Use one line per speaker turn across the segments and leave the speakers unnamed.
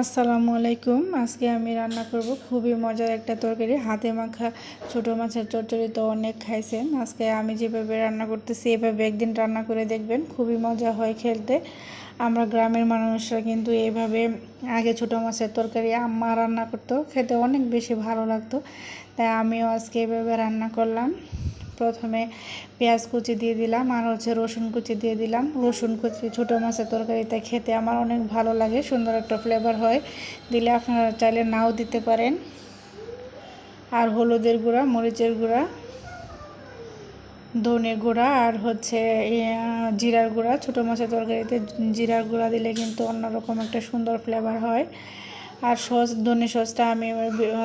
আসসালামু আলাইকুম। আজকে আমি রান্না করব খুবই মজার একটা তরকারি, হাতে মাখা ছোটো মাছের চচ্চড়ি। তো অনেক খাইছেন। আজকে আমি যেভাবে রান্না করতেছি এভাবে একদিন রান্না করে দেখবেন, খুবই মজা হয় খেতে। আমরা গ্রামের মানুষরা কিন্তু এইভাবে আগে ছোটো মাছের তরকারি আম্মা রান্না করতো, খেতে অনেক বেশি ভালো লাগতো। তাই আমিও আজকে এভাবে রান্না করলাম। প্রথমে পেঁয়াজ কুচি দিয়ে দিলাম আর রসুন কুচি দিয়ে দিলাম। রসুন কুচি ছোটো মাছের তরকারিতে খেতে আমার অনেক ভালো লাগে, সুন্দর একটা ফ্লেভার হয়। দিলে আপনারা চাইলে নাও দিতে পারেন। আর হলুদের গুঁড়া, মরিচের গুঁড়া, ধনে গুঁড়া আর জিরার গুঁড়া। ছোটো মাছের তরকারিতে জিরার গুঁড়া দিলে কিন্তু অন্যরকম একটা সুন্দর ফ্লেভার হয়। আর সস, ধনে সসটা আমি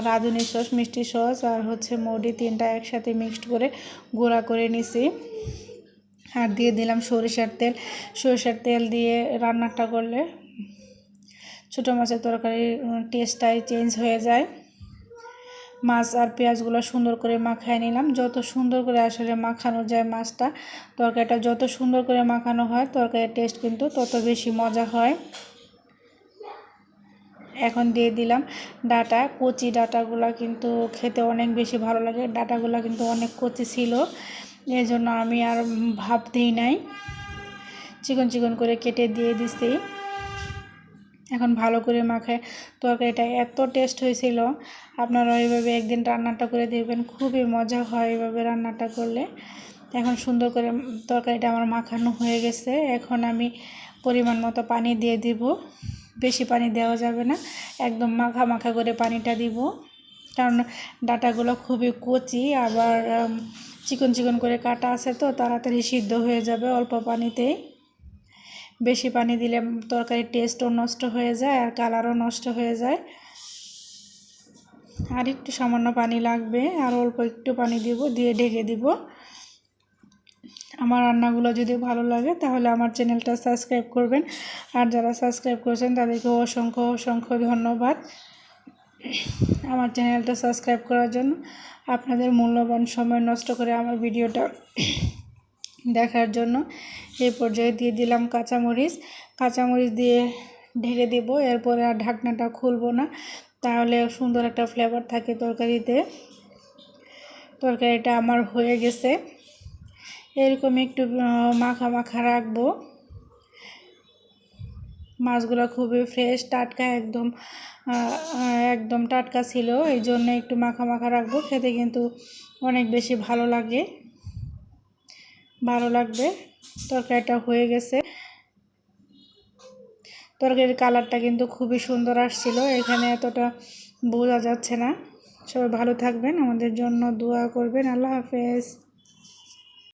রাঁধুনি সস, মিষ্টি সস আর মৌরি, তিনটা একসাথে মিক্সড করে গুঁড়া করে নিছি। আর দিয়ে দিলাম সরিষার তেল। সরিষার তেল দিয়ে রান্নাটা করলে ছোটো মাছের তরকারির টেস্টটাই চেঞ্জ হয়ে যায়। মাছ আর পেঁয়াজগুলো সুন্দর করে মাখায় নিলাম। যত সুন্দর করে আসলে মাখানো যায় মাছটা, তরকারিটা যত সুন্দর করে মাখানো হয় তরকারির টেস্ট কিন্তু তত বেশি মজা হয়। এখন দিয়ে দিলাম ডাটা। কচি ডাটাগুলো কিন্তু খেতে অনেক বেশি ভালো লাগে। ডাটাগুলো কিন্তু অনেক কচি ছিল, এই জন্য আমি আর ভাপ দিই নাই, চিকন চিকন করে কেটে দিয়ে দিছি। এখন ভালো করে মাখায় তরকারিটা এত টেস্ট হয়েছিল। আপনারা এইভাবে একদিন রান্নাটা করে দেখবেন, খুবই মজা হয় এইভাবে রান্নাটা করলে। এখন সুন্দর করে তরকারিটা আমার মাখানো হয়ে গেছে। এখন আমি পরিমাণ মতো পানি দিয়ে দিব। বেশি পানি দেওয়া যাবে না, একদম মাখা মাখা করে পানিটা দিব, কারণ ডাটাগুলো খুবই কচি, আবার চিকন চিকন করে কাটা আছে, তো তাড়াতাড়ি সিদ্ধ হয়ে যাবে অল্প পানিতেই। বেশি পানি দিলে তরকারির টেস্টও নষ্ট হয়ে যায় আর কালারও নষ্ট হয়ে যায়। আর একটু সামান্য পানি লাগবে, আর অল্প একটু পানি দিব, দিয়ে ঢেকে দিব। আমার রান্নাগুলো যদি ভালো লাগে তাহলে আমার চ্যানেলটা সাবস্ক্রাইব করবেন। আর যারা সাবস্ক্রাইব করেছেন তাদেরকে অসংখ্য অসংখ্য ধন্যবাদ আমার চ্যানেলটা সাবস্ক্রাইব করার জন্য, আপনাদের মূল্যবান সময় নষ্ট করে আমার ভিডিওটা দেখার জন্য। এই পর্যায়ে দিয়ে দিলাম কাঁচামরিচ। কাঁচামরিচ দিয়ে ঢেকে দেব। এরপরে আর ঢাকনাটা খুলব না, তাহলে সুন্দর একটা ফ্লেভার থাকে তরকারিতে। তরকারিটা আমার হয়ে গেছে। এরকম একটু মাখা মাখা রাখবো। মাছগুলো খুবই ফ্রেশ, টাটকা, একদম টাটকা ছিল, এই জন্য একটু মাখা মাখা রাখবো। খেতে কিন্তু অনেক বেশি ভালো লাগবে। তরকারিটা হয়ে গেছে। তরকারির কালারটা কিন্তু খুবই সুন্দর আসছিল, এখানে এতটা বোঝা যাচ্ছে না। সবাই ভালো থাকবেন, আমাদের জন্য দোয়া করবেন। আল্লাহ হাফেজ।